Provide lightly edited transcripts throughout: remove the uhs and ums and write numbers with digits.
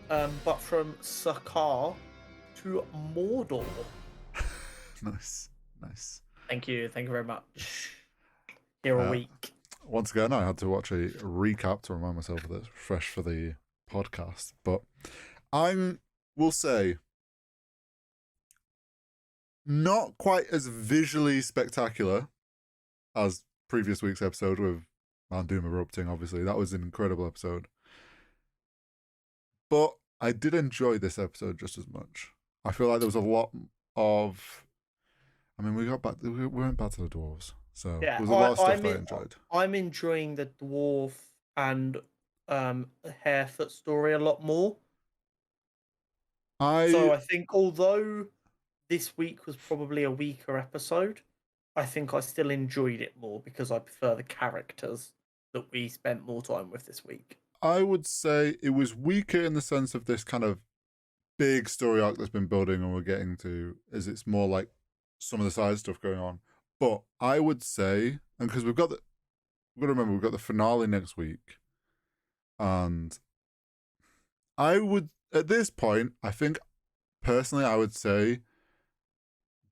but from Sakaar to Mordor. Nice, nice. Thank you very much. Here a Uh, week. Once again, I had to watch a recap to remind myself of this, fresh for the podcast. But will say, not quite as visually spectacular as previous week's episode with Mount Doom erupting. Obviously, that was an incredible episode. But I did enjoy this episode just as much. I feel like there was a lot of. I mean, we went back to the dwarves, so Yeah, there was a lot of stuff that I enjoyed. I'm enjoying the dwarf and Harefoot story a lot more. So I think although this week was probably a weaker episode, I think I still enjoyed it more because I prefer the characters that we spent more time with this week. I would say it was weaker in the sense of this kind of big story arc that's been building and we're getting to, is it's more like some of the side stuff going on. But I would say, and because we've got to remember, we've got the finale next week. And I would, at this point, I think personally, I would say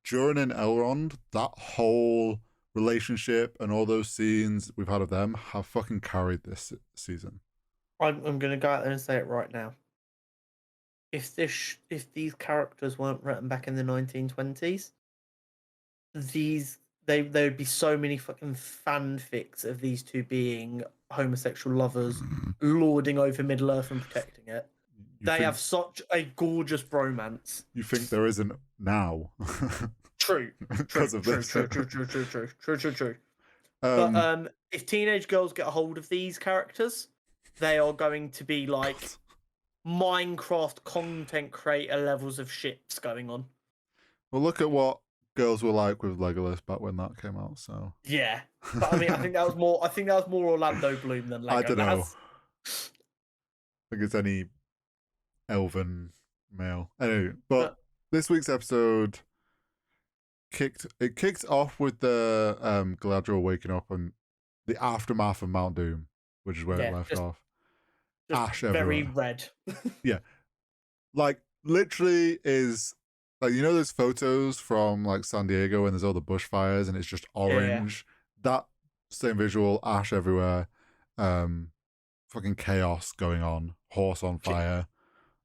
Durin and Elrond, that whole relationship and all those scenes we've had of them have fucking carried this season. I'm going to go out there and say it right now. If these characters weren't written back in the 1920s, there would be so many fucking fanfics of these two being homosexual lovers, lording over Middle Earth and protecting it. They have such a gorgeous bromance. You think there isn't now? True. Because of this. True. But if teenage girls get a hold of these characters, they are going to be like Minecraft content creator levels of ships going on. Well, look at what girls were like with Legolas back when that came out. So yeah, but I mean, I think that was more Orlando Bloom than Legolas. I don't know. I think it's any elven male. Anyway, but this week's episode kicked off with the Galadriel waking up and the aftermath of Mount Doom, which is where it left off. Ash everywhere. Very red. Yeah, like literally is like, you know those photos from like San Diego when there's all the bushfires and it's just orange. Yeah. That same visual, ash everywhere, fucking chaos going on, horse on fire.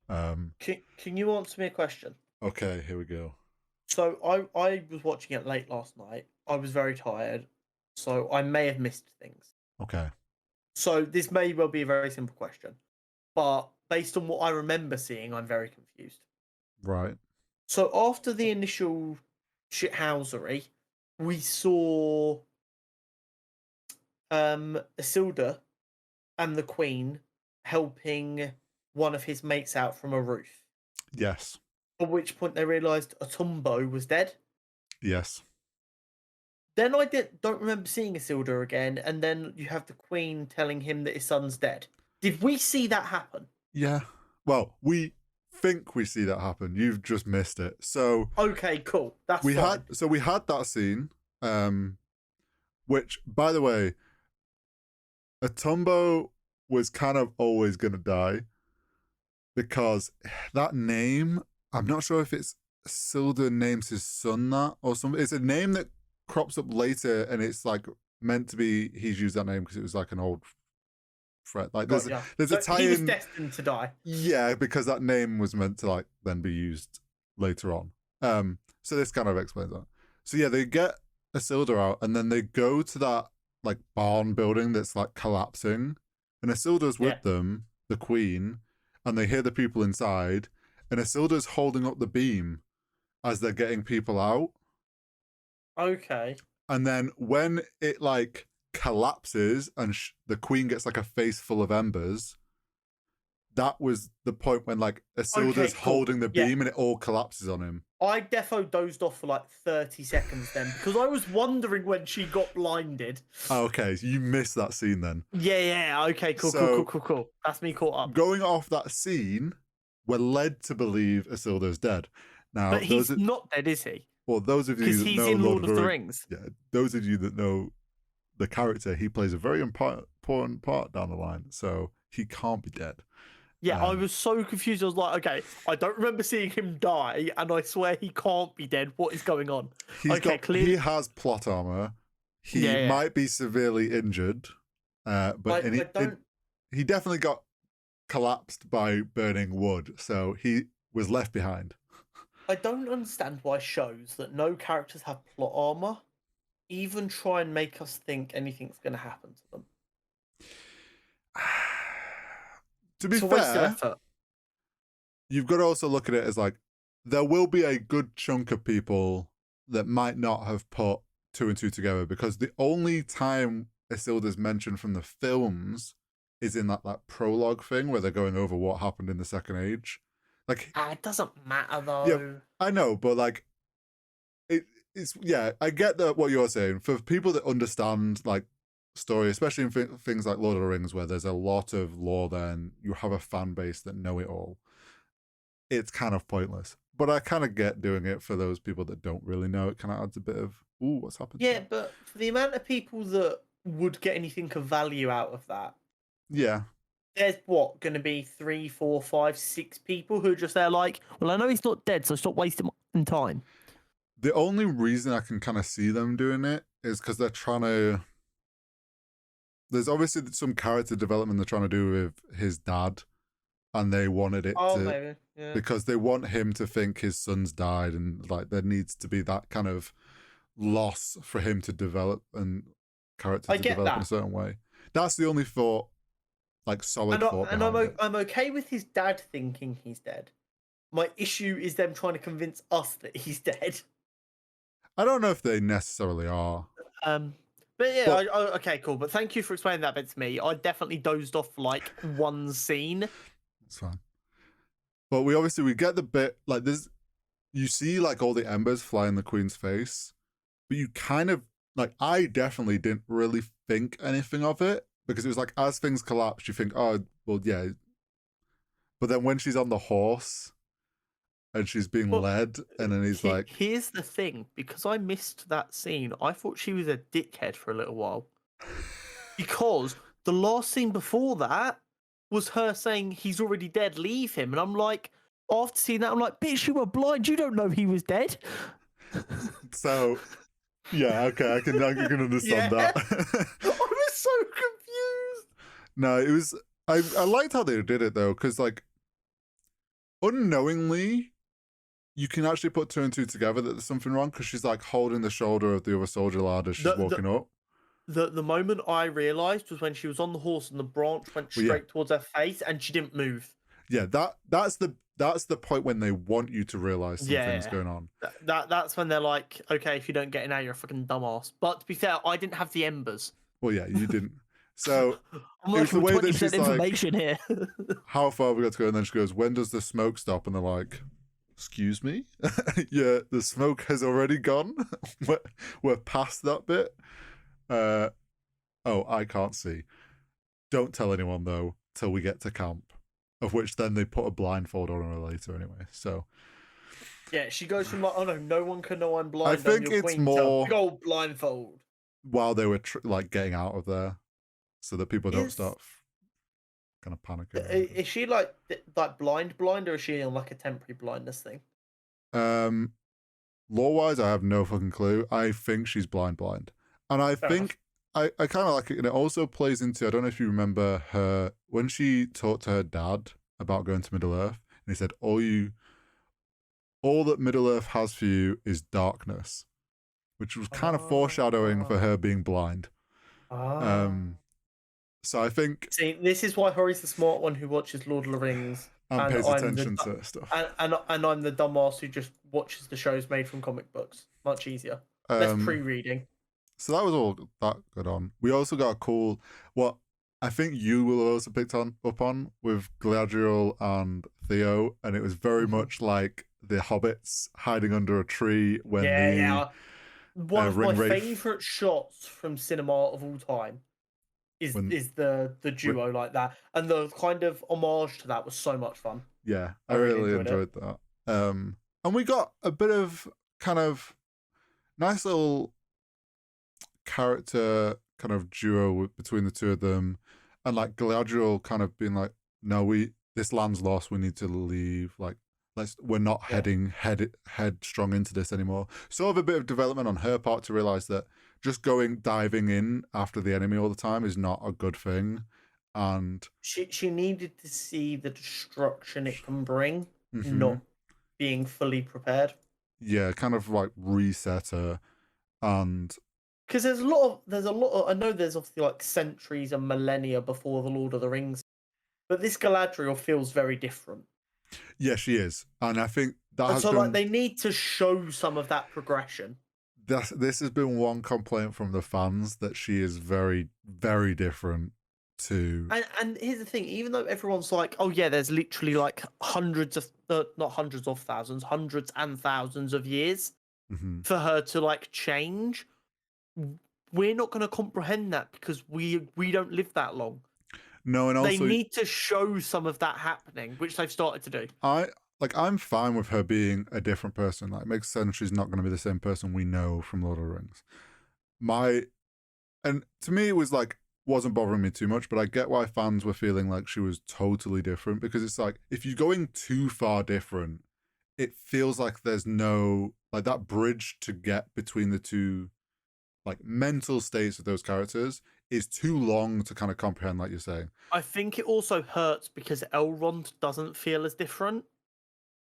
Can you answer me a question? Okay, here we go. So I was watching it late last night. I was very tired, so I may have missed things. Okay. So this may well be a very simple question, but based on what I remember seeing, I'm very confused. Right. So after the initial shithousery, we saw Isildur and the Queen helping one of his mates out from a roof. Yes. At which point they realised Atumbo was dead. Yes. Then I don't remember seeing Isildur again, and then you have the Queen telling him that his son's dead. Did we see that happen? Yeah. Well, we think we see that happen. You've just missed it. So okay, cool. That's fine. We had that scene, which, by the way, Atumbo was kind of always gonna die because that name, I'm not sure if it's Isildur names his son that or something. It's a name that crops up later and it's like meant to be he's used that name because it was like an old threat. Like there's a tie-in. He was destined to die. Yeah, because that name was meant to like then be used later on. So this kind of explains that. So yeah, they get Isildur out and then they go to that like barn building that's like collapsing, and Isildur's with them, the Queen, and they hear the people inside, and Isildur's holding up the beam as they're getting people out. Okay. And then when it like collapses and the Queen gets like a face full of embers, that was the point when like Isildur's holding the beam and it all collapses on him. I defo dozed off for like 30 seconds then because I was wondering when she got blinded. Oh, okay, so you missed that scene then. Yeah. Okay, cool. That's me caught up. Going off that scene, we're led to believe Isildur's dead. Now, but he's not dead, is he? Well, those of you that know in Lord of the Rings. Yeah, those of you that know the character, he plays a very important part down the line, so he can't be dead. Yeah, I was so confused. I was like, okay, I don't remember seeing him die, and I swear he can't be dead. What is going on? He has plot armor. He might be severely injured, but he definitely got collapsed by burning wood, so he was left behind. I don't understand why shows that no characters have plot armor even try and make us think anything's going to happen to them. To be fair, you've got to also look at it as like, there will be a good chunk of people that might not have put 2 and 2 together, because the only time Isilda's mentioned from the films is in that prologue thing where they're going over what happened in the Second Age. Like, it doesn't matter though. Yeah, I know, but like, it's I get what you're saying. For people that understand like story, especially in things like Lord of the Rings, where there's a lot of lore, then you have a fan base that know it all. It's kind of pointless, but I kind of get doing it for those people that don't really know. It kind of adds a bit of, ooh, what's happened? Yeah, but for the amount of people that would get anything of value out of that, yeah, there's going to be 3, 4, 5, 6 people who are just there like, well, I know he's not dead, so stop wasting time. The only reason I can kind of see them doing it is because they're trying to. There's obviously some character development they're trying to do with his dad, and they wanted it to, maybe. Yeah. Because they want him to think his son's died, and like there needs to be that kind of loss for him to develop and character to develop in a certain way. That's the only thought, like solid thought. And I'm okay with his dad thinking he's dead. My issue is them trying to convince us that he's dead. I don't know if they necessarily are. But yeah, okay, cool. But thank you for explaining that bit to me. I definitely dozed off for like one scene. It's fine. But we get the bit like this. You see like all the embers fly in the Queen's face, but you kind of like, I definitely didn't really think anything of it, because it was like as things collapse, you think, oh well, yeah. But then when she's on the horse and she's being led, and then he's like... Here's the thing, because I missed that scene, I thought she was a dickhead for a little while. Because the last scene before that was her saying, he's already dead, leave him. And I'm like, after seeing that, I'm like, bitch, you were blind, you don't know he was dead. So, yeah, okay, I can understand that. I was so confused. No, it was... I liked how they did it, though, because, like, unknowingly, you can actually put 2 and 2 together that there's something wrong, because she's like holding the shoulder of the other soldier lad as she's walking up. The moment I realised was when she was on the horse and the branch went straight towards her face and she didn't move. Yeah, that's the point when they want you to realise something's going on. That's when they're like, okay, if you don't get it now, you're a fucking dumbass. But to be fair, I didn't have the embers. Well, yeah, you didn't. So I'm like, the way that she's information like, here. How far have we got to go? And then she goes, when does the smoke stop? And they're like, excuse me? Yeah, the smoke has already gone. We're past that bit. Oh, I can't see. Don't tell anyone, though, till we get to camp. Of which then they put a blindfold on her later anyway. So yeah, she goes from like, oh no one can know I'm blind. I think it's more gold blindfold. While they were like getting out of there, so that people don't start kind of panicking. Is she like blind, or is she on like a temporary blindness thing? Lore-wise, I have no fucking clue. I think she's blind, and I think I kind of like it, and it also plays into, I don't know if you remember her when she talked to her dad about going to Middle Earth, and he said, all that Middle Earth has for you is darkness, which was kind of foreshadowing for her being blind. So I think... See, this is why Hori's the smart one who watches Lord of the Rings. And pays attention to stuff. And I'm the dumbass who just watches the shows made from comic books. Much easier. Less pre-reading. So that was all that good on. We also got a cool... What I think you will have also picked up on with Galadriel and Theo, and it was very much like the hobbits hiding under a tree when one of my favourite shots from cinema of all time is the duo like that, and the kind of homage to that was so much fun. Yeah, I really enjoyed that. And we got a bit of kind of nice little character kind of duo between the two of them, and like Galadriel kind of being like, no, this land's lost. We need to leave. Like, we're not heading headstrong into this anymore. Sort of a bit of development on her part to realize that just diving in after the enemy all the time is not a good thing. And she needed to see the destruction it can bring, not being fully prepared. Yeah, kind of like reset her. And because there's a lot of I know there's obviously like centuries and millennia before the Lord of the Rings, but this Galadriel feels very different. Yeah, she is, and I think that has been... like they need to show some of that progression. This has been one complaint from the fans, that she is very, very different to. And here's the thing: even though everyone's like, "Oh yeah, there's literally like hundreds of not hundreds of thousands, hundreds and thousands of years for her to like change," we're not going to comprehend that because we don't live that long. No, and also they need to show some of that happening, which they've started to do. I'm fine with her being a different person. Like, it makes sense she's not going to be the same person we know from Lord of the Rings. And to me, it was like, wasn't bothering me too much, but I get why fans were feeling like she was totally different, because it's like, if you're going too far different, it feels like there's no, like, that bridge to get between the two, like, mental states of those characters is too long to kind of comprehend, like you're saying. I think it also hurts because Elrond doesn't feel as different.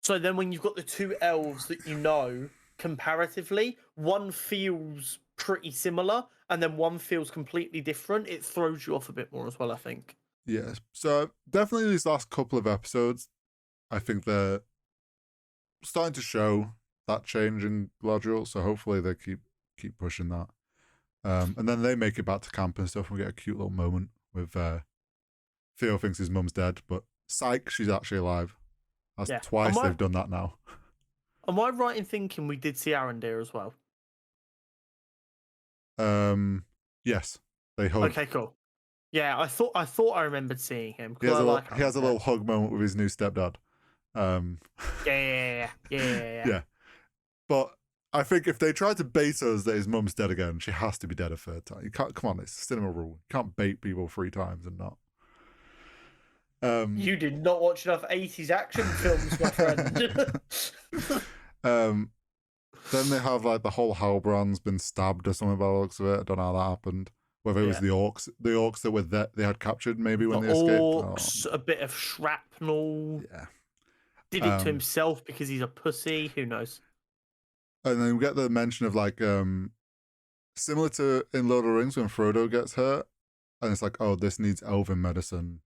So then when you've got the two elves that you know comparatively, one feels pretty similar and then one feels completely different, it throws you off a bit more as well, I think. Yes. So definitely these last couple of episodes, I think they're starting to show that change in Galadriel, so hopefully they keep pushing that. And then they make it back to camp and stuff, and we get a cute little moment with Theo thinks his mum's dead, but psych, she's actually alive. That's twice they've done that now. Am I right in thinking we did see Arondir as well? Yes, they hug. Okay, cool. Yeah, I thought I remembered seeing him. He has a little hug moment with his new stepdad. Yeah. But I think if they try to bait us that his mum's dead again, she has to be dead a third time. You can't. Come on, it's a cinema rule. You can't bait people 3 times and not. You did not watch enough 80s action films, my friend. Then they have like the whole Halbrand's been stabbed or something by the looks of it. I don't know how that happened. Whether it was the orcs that were they had captured maybe when they escaped. Orcs, a bit of shrapnel. Yeah. Did it to himself because he's a pussy. Who knows? And then we get the mention of like similar to in Lord of the Rings when Frodo gets hurt, and it's like, oh, this needs elven medicine.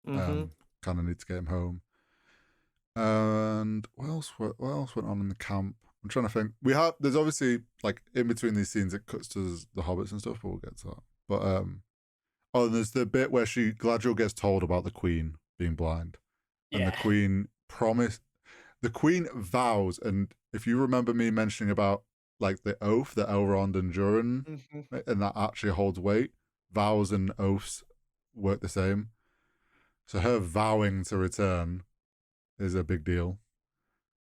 Kind of need to get him home. And what else went on in the camp? I'm trying to think. There's obviously like in between these scenes it cuts to the hobbits and stuff, but we'll get to that. But and there's the bit where Galadriel gets told about the queen being blind, and the queen vows, and if you remember me mentioning about like the oath that Elrond and Durin, and that actually holds weight, vows and oaths work the same. So her vowing to return is a big deal.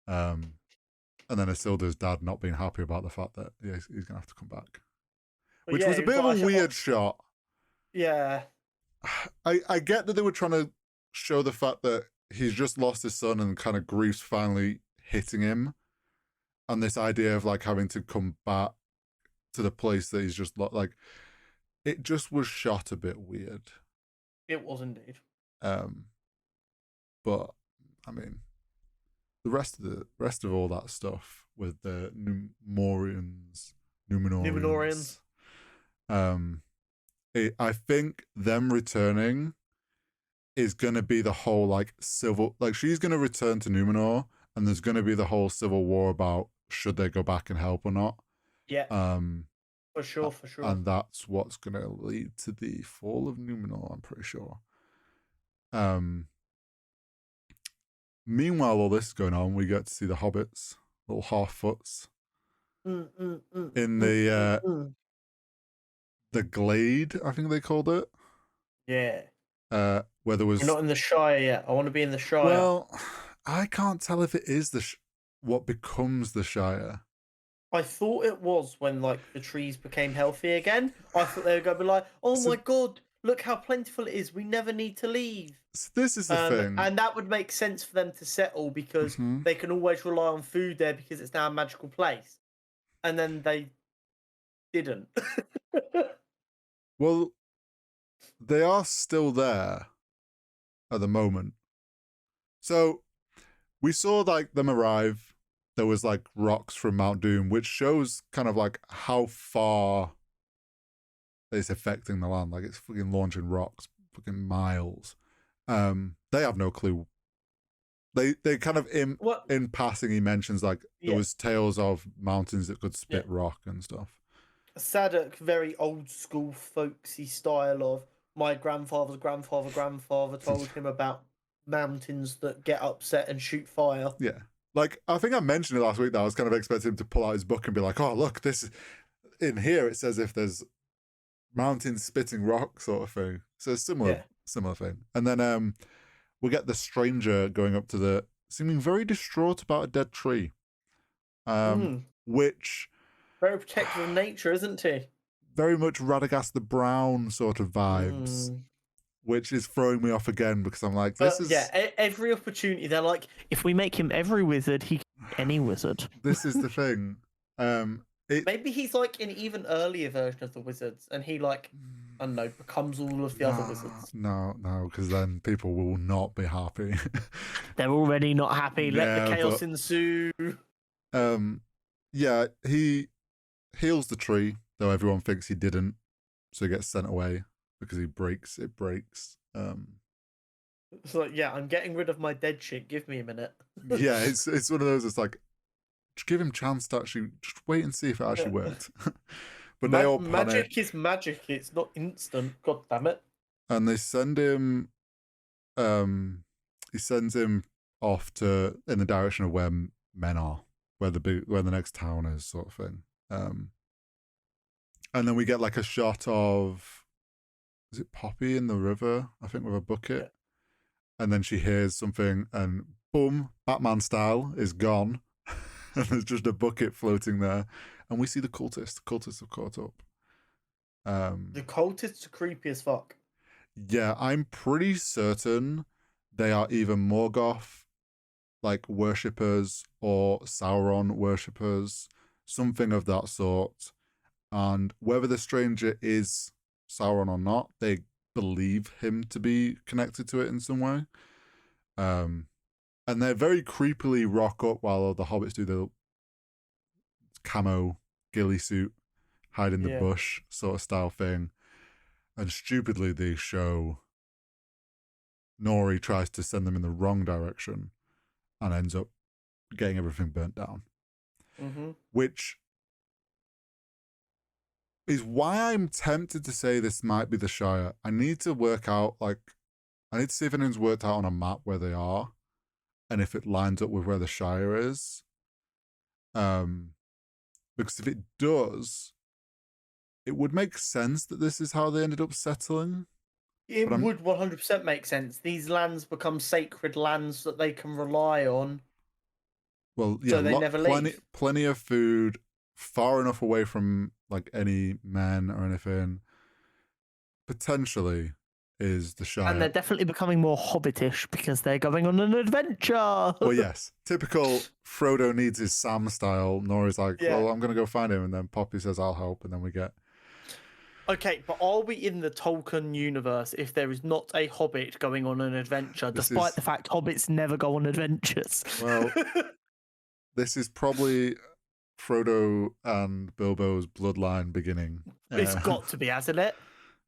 And then Isildur's dad not being happy about the fact that he's going to have to come back. Which was a bit of a weird shot. Yeah. I get that they were trying to show the fact that he's just lost his son and kind of grief's finally hitting him. And this idea of like having to come back to the place that he's just like, it just was shot a bit weird. It was indeed. But I mean, the rest of all that stuff with the Numenorians. I think them returning is gonna be the whole like civil, like she's gonna return to Numenor, and there's gonna be the whole civil war about should they go back and help or not. Yeah. For sure. And that's what's gonna lead to the fall of Numenor, I'm pretty sure. Meanwhile, all this is going on, we get to see the hobbits, little half-foots, in the glade, I think they called it. Yeah. Where there was. We're not in the Shire yet. I want to be in the Shire. Well, I can't tell if it is what becomes the Shire. I thought it was when like the trees became healthy again. I thought they were going to be like, oh my god, look how plentiful it is. We never need to leave. So this is the thing. And that would make sense for them to settle because they can always rely on food there because it's now a magical place. And then they didn't. Well, they are still there at the moment. So we saw like them arrive. There was like rocks from Mount Doom, which shows kind of like how far it's affecting the land. Like it's fucking launching rocks, fucking miles. They have no clue. They kind of in passing he mentions like there was tales of mountains that could spit rock and stuff. Sadok, very old school folksy style of my grandfather's grandfather told him about mountains that get upset and shoot fire. Yeah. Like, I think I mentioned it last week that I was kind of expecting him to pull out his book and be like, oh, look, this is... In here, it says if there's mountains spitting rock sort of thing. So it's similar thing. And then we get the stranger going up to the... Seeming very distraught about a dead tree. Which... Very protective of nature, isn't he? Very much Radagast the Brown sort of vibes. Which is throwing me off again because I'm like, this is... Yeah, every opportunity, they're like, if we make him every wizard, he can be any wizard. This is the thing. Maybe he's like an even earlier version of the wizards, and he like, I don't know, becomes all of the other wizards. No, because then people will not be happy. They're already not happy. Let the chaos ensue. Yeah, he heals the tree, though everyone thinks he didn't, so he gets sent away. Because it breaks. It's like, yeah, I'm getting rid of my dead shit. Give me a minute. Yeah, it's one of those. It's like, just give him a chance to actually just wait and see if it actually worked. But they all panic. Magic is magic. It's not instant. God damn it. And they send him. He sends him off in the direction of where men are, where the next town is, sort of thing. And then we get like a shot of. Is it Poppy in the river? I think with a bucket. Yeah. And then she hears something and boom, Batman style is gone. And there's just a bucket floating there. And we see the cultists. The cultists have caught up. The cultists are creepy as fuck. Yeah, I'm pretty certain they are either Morgoth like worshippers or Sauron worshippers. Something of that sort. And whether the stranger is Sauron or not, they believe him to be connected to it in some way. And they very creepily rock up while the hobbits do the camo ghillie suit, hide in the bush sort of style thing. And stupidly they show Nori tries to send them in the wrong direction and ends up getting everything burnt down. Which is why I'm tempted to say this might be the Shire. I need to work out, I need to see if anyone's worked out on a map where they are and if it lines up with where the Shire is. Because if it does, it would make sense that this is how they ended up settling. It would 100% make sense. These lands become sacred lands that they can rely on. Well, yeah, so they never leave. Plenty of food, far enough away from like any men or anything. Potentially is the Shire. And they're definitely becoming more hobbitish because they're going on an adventure. Well, yes. Typical Frodo needs his Sam style. Nori's like, well, I'm going to go find him. And then Poppy says, I'll help. And then we get... Okay, but are we in the Tolkien universe if there is not a hobbit going on an adventure, despite the fact hobbits never go on adventures? Well, this is probably Frodo and Bilbo's bloodline beginning. It's got to be, hasn't it?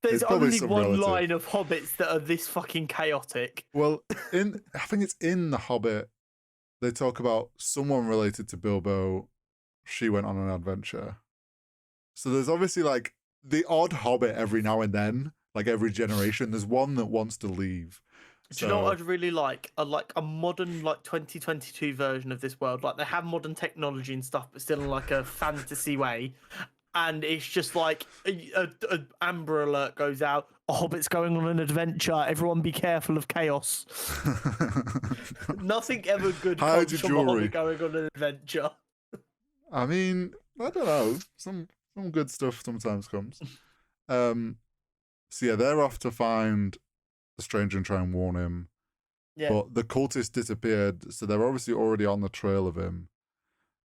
There's only one line of hobbits that are this fucking chaotic. Well, I think it's in The Hobbit, they talk about someone related to Bilbo. She went on an adventure. So there's obviously like the odd hobbit every now and then, like every generation. There's one that wants to leave. Do you know what I'd really like? I'd like a modern, like 2022 version of this world. Like they have modern technology and stuff, but still in like a fantasy way. And it's just like a Amber Alert goes out. A hobbit's going on an adventure. Everyone be careful of chaos. Nothing ever good comes from a hobbit going on an adventure. I mean, I don't know. Some good stuff sometimes comes. So yeah, they're off to find the stranger and try and warn him. Yeah. But the cultist disappeared, so they're obviously already on the trail of him.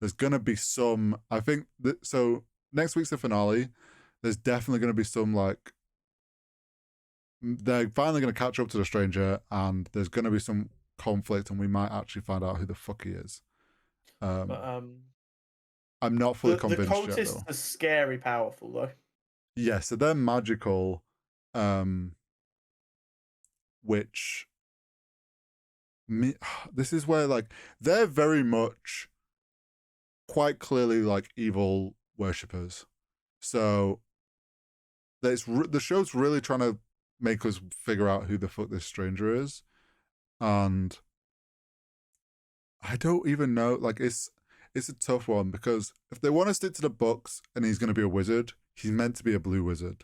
There's gonna be some. I think that so. Next week's the finale. There's definitely gonna be some like. They're finally gonna catch up to the stranger, and there's gonna be some conflict, and we might actually find out who the fuck he is. I'm not fully convinced the yet, cultists though. are scary powerful though. Yeah, so they're magical, which this is where like they're very much quite clearly like evil worshippers. So the show's really trying to make us figure out who the fuck this stranger is, and I don't even know. Like it's a tough one because if they want to stick to the books and he's going to be a wizard, he's meant to be a blue wizard,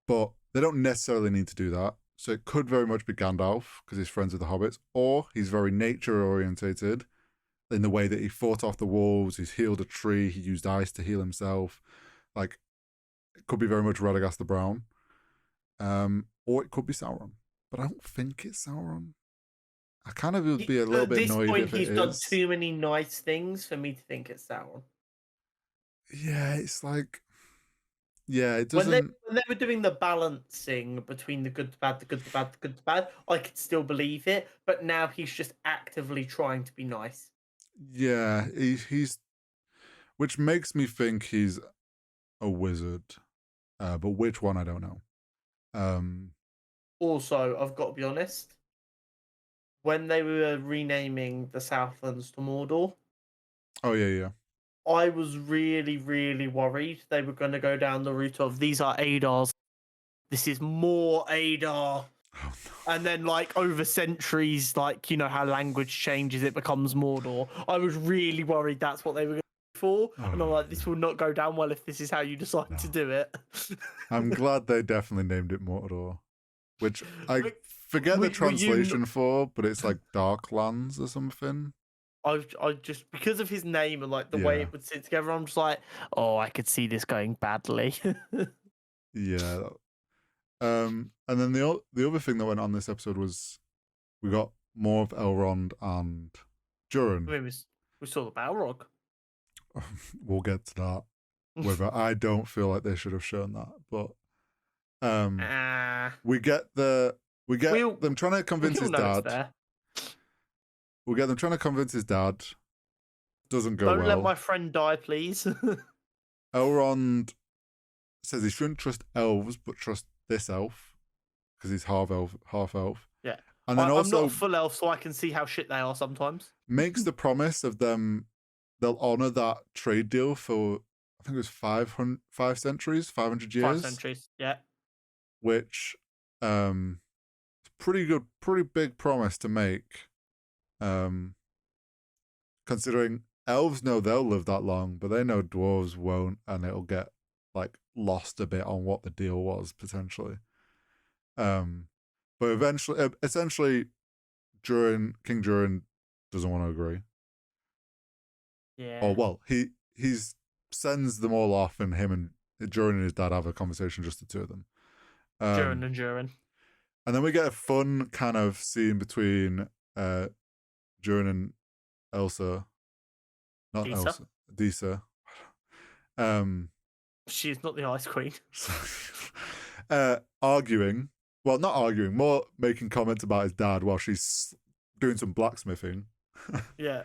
but they don't necessarily need to do that. So it could very much be Gandalf because he's friends with the hobbits, or he's very nature orientated in the way that he fought off the wolves, he's healed a tree, he used ice to heal himself. Like, it could be very much Radagast the Brown. Or it could be Sauron. But I don't think it's Sauron. I kind of would be a little bit annoyed if it is. At this point, he's done too many nice things for me to think it's Sauron. Yeah, it's like... Yeah, it doesn't... When they were doing the balancing between the good, the bad, the good, the bad, the good, the bad, I could still believe it. But now he's just actively trying to be nice. Yeah, he's... Which makes me think he's a wizard. But which one, I don't know. Also, I've got to be honest. When they were renaming the Southlands to Mordor... Oh, yeah. I was really, really worried they were going to go down the route of these are Adars. This is more Adar. Oh, no. And then, like, over centuries, like, you know how language changes, it becomes Mordor. I was really worried that's what they were going for. Oh, and I'm like, this will not go down well if this is how you decide to do it. I'm glad they definitely named it Mordor, which I forget the translation for, but it's like Darklands or something. I just, because of his name and like the way it would sit together, I'm just like, oh, I could see this going badly. Yeah. And then the other thing that went on this episode was we got more of Elrond and Durin. I mean, we saw the Balrog. We'll get to that. Whether I don't feel like they should have shown that, but we get them trying to convince his dad. We get them trying to convince his dad. Doesn't go well. Don't let my friend die, please. Elrond says he shouldn't trust elves, but trust this elf because he's half elf. Yeah, and then I'm also not full elf, so I can see how shit they are sometimes. Makes the promise of them they'll honor that trade deal for I think it was 500 centuries, 500 years. 5 centuries, yeah. Which pretty big promise to make. Considering elves know they'll live that long, but they know dwarves won't, and it'll get like lost a bit on what the deal was potentially. But essentially, King Durin doesn't want to agree. Yeah. Oh well, he sends them all off, and him and Durin and his dad have a conversation, just the two of them. Durin. And then we get a fun kind of scene between Durin and Elsa. Not Disa? Elsa. Disa. She's not the Ice Queen. Arguing. Well, not arguing, more making comments about his dad while she's doing some blacksmithing. Yeah.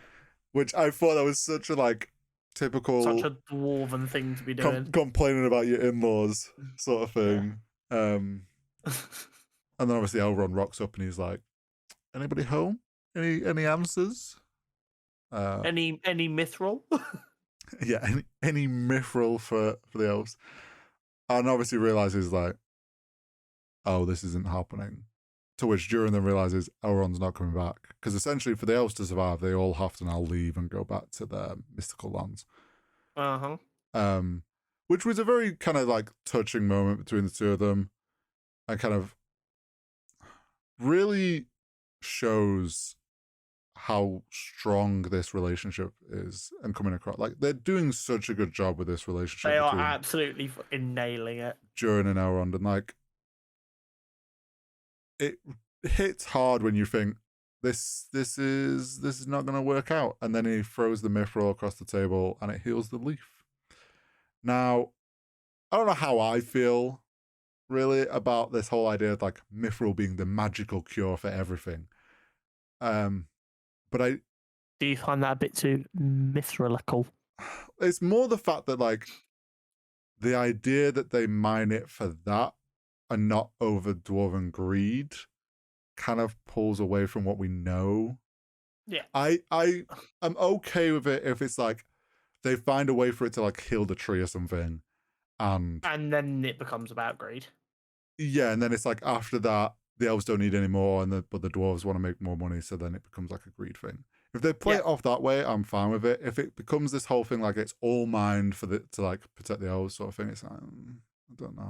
Which I thought that was such a like typical such a dwarven thing to be doing. Complaining about your in-laws sort of thing. Yeah. And then obviously Elrond rocks up and he's like, anybody home? Any answers? Any mithril? Yeah, any mithril for the elves. And obviously realizes like, oh, this isn't happening. To which Durin then realizes Elrond's not coming back. Because essentially for the elves to survive, they all have to now leave and go back to their mystical lands. Uh-huh. Which was a very kind of like touching moment between the two of them. And kind of really shows how strong this relationship is and coming across. Like they're doing such a good job with this relationship. They are absolutely fucking nailing it. Durin and Elrond, and like it hits hard when you think this is not going to work out, and then he throws the mithril across the table and it heals the leaf. Now, I don't know how I feel really about this whole idea of like mithril being the magical cure for everything. But do you find that a bit too mithrilical? It's more the fact that like the idea that they mine it for that and not over dwarven greed kind of pulls away from what we know. Yeah. I'm okay with it if it's like they find a way for it to like heal the tree or something. And then it becomes about greed. Yeah, and then it's like after that, the elves don't need any more, but the dwarves want to make more money, so then it becomes like a greed thing. If they play it off that way, I'm fine with it. If it becomes this whole thing like it's all mined to like protect the elves sort of thing, it's like, I don't know.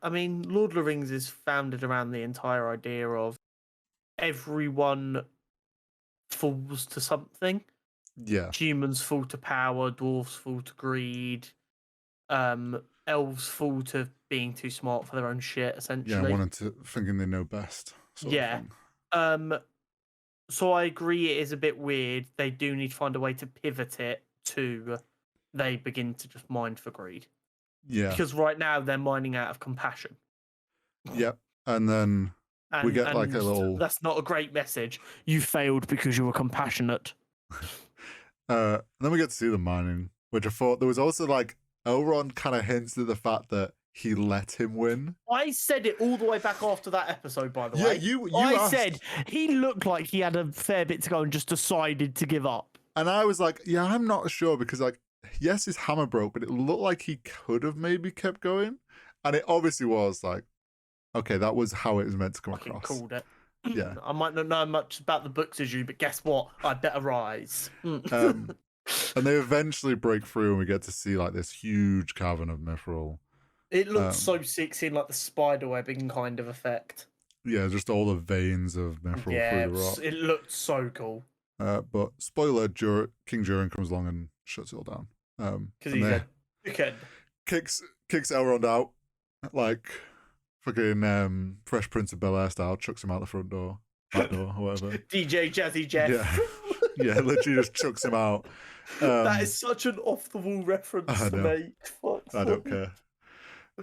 I mean, Lord of the Rings is founded around the entire idea of everyone falls to something. Yeah. Humans fall to power, dwarves fall to greed, elves fall to being too smart for their own shit, essentially. Yeah, thinking they know best. Yeah. So I agree it is a bit weird. They do need to find a way to pivot it to they begin to just mine for greed. Yeah. Because right now they're mining out of compassion. Yep. And then we get like a little... That's not a great message. You failed because you were compassionate. Then we get to see the mining, which I thought there was also like Elrond kind of hints at the fact that he let him win. I said it all the way back after that episode, by the way. Yeah, you said he looked like he had a fair bit to go and just decided to give up. And I was like, yeah, I'm not sure because like, yes, his hammer broke, but it looked like he could have maybe kept going. And it obviously was like, okay, that was how it was meant to come across. Called it. Yeah. I might not know much about the books as you, but guess what? I better rise. And they eventually break through and we get to see like this huge cavern of mithril. It looks so sexy, like the spider webbing kind of effect. Yeah, just all the veins of mithril through the rock. It looked so cool. But spoiler, King Durin comes along and shuts it all down. Because he's a dickhead. Kicks Elrond out, like fucking Fresh Prince of Bel-Air style, chucks him out the front door, back door, or whatever. DJ Jazzy Jeff. Yeah, literally just chucks him out. That is such an off-the-wall reference to me. I don't care.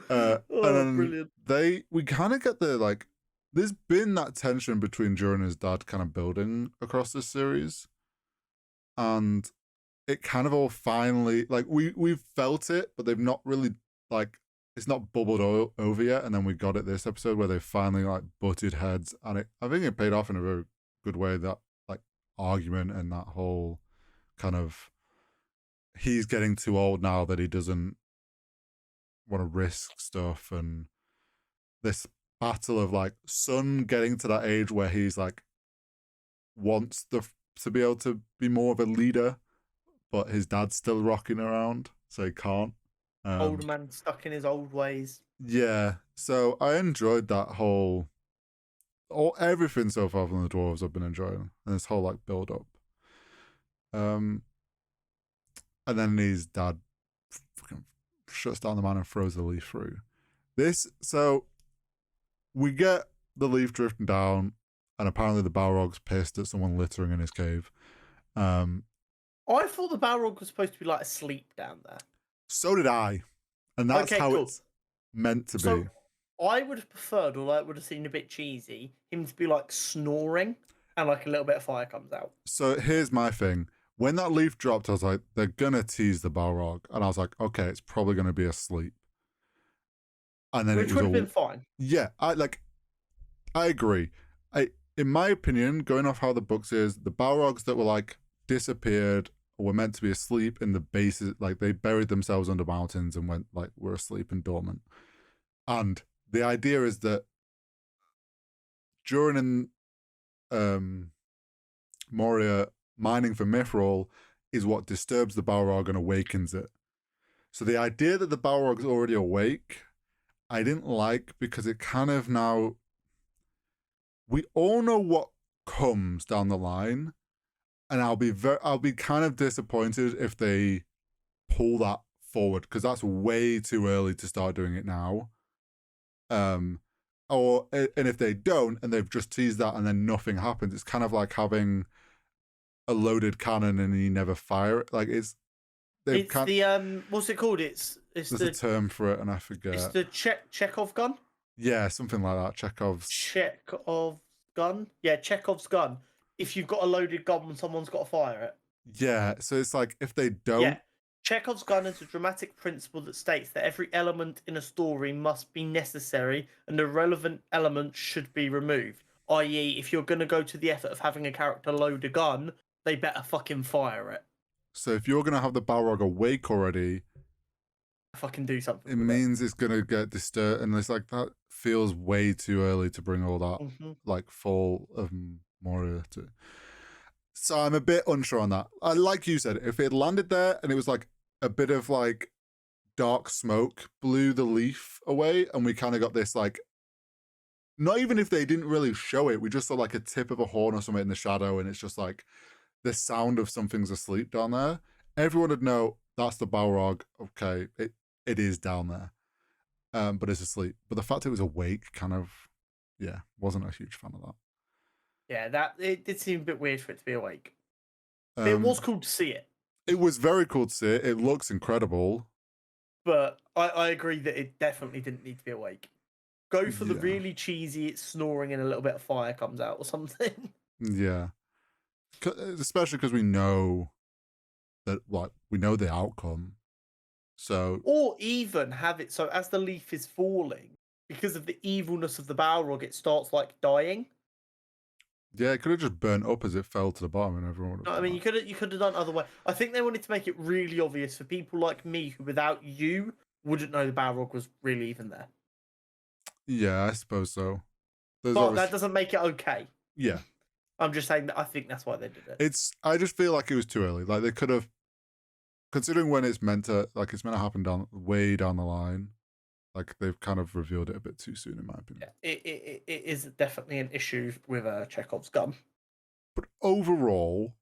And then brilliant. We kind of get the like, there's been that tension between Durin and his dad kind of building across this series, and it kind of all finally like we've felt it, but they've not really like it's not bubbled over yet. And then we got it this episode where they finally like butted heads, and I think it paid off in a very good way. That like argument and that whole kind of he's getting too old now that he doesn't want to risk stuff, and this battle of like son getting to that age where he's like wants to be able to be more of a leader, but his dad's still rocking around, so he can't. Old man stuck in his old ways. Yeah, so I enjoyed that everything so far from the dwarves I've been enjoying, and this whole like build up. And then his dad fucking shuts down the man and throws the leaf through. So we get the leaf drifting down, and apparently the Balrog's pissed at someone littering in his cave. I thought the Balrog was supposed to be like asleep down there. So did I. And that's how it's meant to be. I would have preferred, although it would have seemed a bit cheesy, him to be like snoring and like a little bit of fire comes out. So here's my thing. When that leaf dropped, I was like, they're going to tease the Balrog. And I was like, okay, it's probably going to be asleep. And then Which would have been fine. Yeah, I agree. In my opinion, going off how the books is, the Balrogs that were like disappeared or were meant to be asleep in the bases, like they buried themselves under mountains and were asleep and dormant. And the idea is that Durin and Moria mining for mithril is what disturbs the Balrog and awakens it. So the idea that the Balrog's already awake, I didn't like, because it kind of now, we all know what comes down the line, and I'll be kind of disappointed if they pull that forward, because that's way too early to start doing it now. and if they don't, and they've just teased that, and then nothing happens, it's kind of like having a loaded cannon and you never fire it. Like it's the what's it called? There's a term for it, and I forget. It's the Chekhov gun. Yeah, something like that. Chekhov's gun. Yeah, Chekhov's gun. If you've got a loaded gun when someone's got to fire it. Yeah, so it's like if they don't. Yeah. Chekhov's gun is a dramatic principle that states that every element in a story must be necessary and the relevant elements should be removed. I.e., if you're going to go to the effort of having a character load a gun, they better fucking fire it. So if you're going to have the Balrog awake already, fucking do something. It means it's going to get disturbed, and it's like that feels way too early to bring all that like fall of Moria to. So I'm a bit unsure on that. Like you said, if it landed there and it was like a bit of like dark smoke blew the leaf away, and we kind of got this like, not even if they didn't really show it, we just saw like a tip of a horn or something in the shadow, and it's just like the sound of something's asleep down there. Everyone would know that's the Balrog. Okay, it is down there, but it's asleep. But the fact it was awake kind of, wasn't a huge fan of that. Yeah, it did seem a bit weird for it to be awake. It was cool to see it. It was very cool to see it. It looks incredible. But I agree that it definitely didn't need to be awake. Go for the really cheesy, it's snoring and a little bit of fire comes out or something. Yeah. Especially because we know that, like, we know the outcome. So. Or even have it so as the leaf is falling, because of the evilness of the Balrog, it starts like dying. Yeah, it could have just burnt up as it fell to the bottom, and everyone would have. No, I mean, you could have done other way. I think they wanted to make it really obvious for people like me who, without you, wouldn't know the Balrog was really even there. Yeah, I suppose so. But that doesn't make it okay. Yeah, I'm just saying that I think that's why they did it. I just feel like it was too early. Like they could have, considering when it's meant to happen way down the line. Like they've kind of revealed it a bit too soon, in my opinion. Yeah, it is definitely an issue with Chekhov's gun. But overall,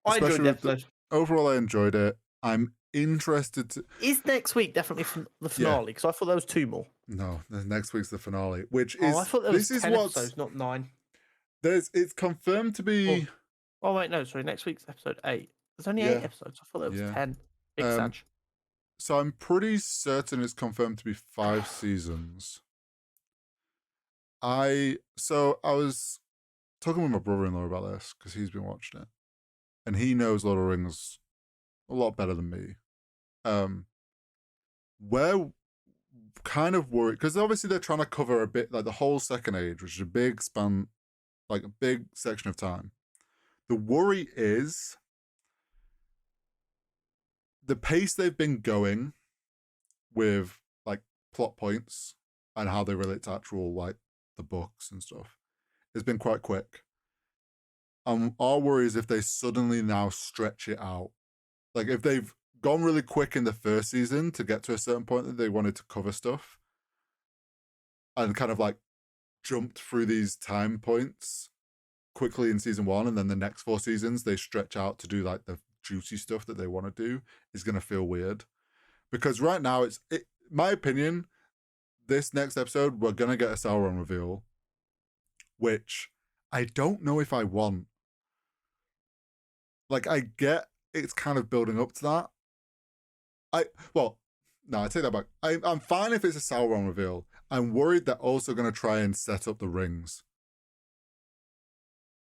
I enjoyed the episode. Overall, I enjoyed it. I'm interested to. Is next week definitely the finale? Because I thought there was 2 more. No, next week's the finale, which is. I thought there was 10 episodes, not 9. It's confirmed to be. Oh wait, no, sorry. Next week's episode 8. There's only 8 episodes. I thought there was 10. Big Satch. So I'm pretty certain it's confirmed to be 5 seasons. I was talking with my brother-in-law about this because he's been watching it, and he knows Lord of the Rings a lot better than me. We're kind of worried because obviously they're trying to cover a bit like the whole Second Age, which is a big span, like a big section of time. The worry is the pace they've been going with like plot points and how they relate to actual like the books and stuff has been quite quick. Our worry is if they suddenly now stretch it out, like if they've gone really quick in the first season to get to a certain point that they wanted to cover stuff and kind of like jumped through these time points quickly in season 1, and then the next 4 seasons they stretch out to do like the juicy stuff that they want to do, is going to feel weird. Because right now my opinion, this next episode we're going to get a Sauron reveal, which I don't know if I want. Like I get it's kind of building up to that. I take that back. I'm fine if it's a Sauron reveal. I'm worried they're also going to try and set up the rings.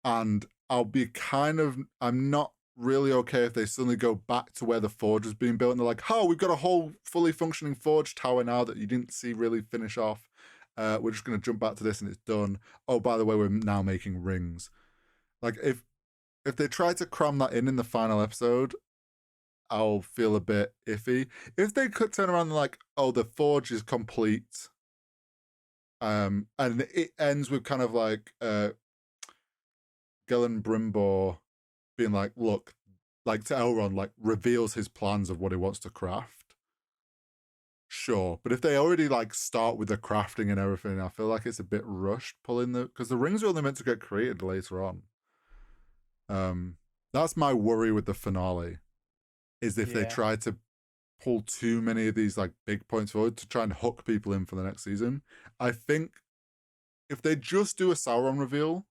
And I'm not really okay if they suddenly go back to where the forge is being built and they're like, oh, we've got a whole fully functioning forge tower now that you didn't see really finish off. We're just going to jump back to this and it's done. Oh, by the way, we're now making rings. Like if they try to cram that in the final episode, I'll feel a bit iffy. If they could turn around and like, oh, the forge is complete, and it ends with kind of like Celebrimbor being like, look, like to Elrond, like reveals his plans of what he wants to craft. Sure, but if they already like start with the crafting and everything, I feel like it's a bit rushed pulling because the rings are only meant to get created later on. That's my worry with the finale, is if they try to pull too many of these like big points forward to try and hook people in for the next season. I think if they just do a Sauron reveal,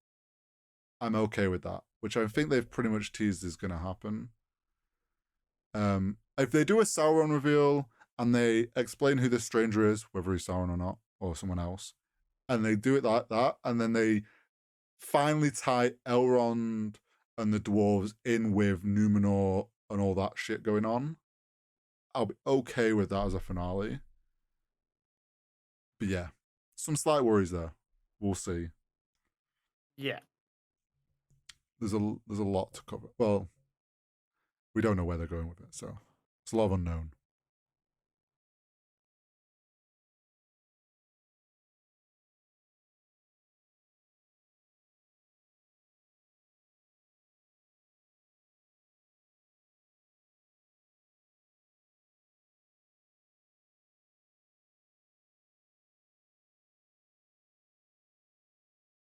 I'm okay with that, which I think they've pretty much teased is going to happen. If they do a Sauron reveal and they explain who the stranger is, whether he's Sauron or not, or someone else, and they do it like that, and then they finally tie Elrond and the dwarves in with Numenor and all that shit going on, I'll be okay with that as a finale. But yeah, some slight worries there. We'll see. Yeah. There's a lot to cover. Well, we don't know where they're going with it, so it's a lot of unknown.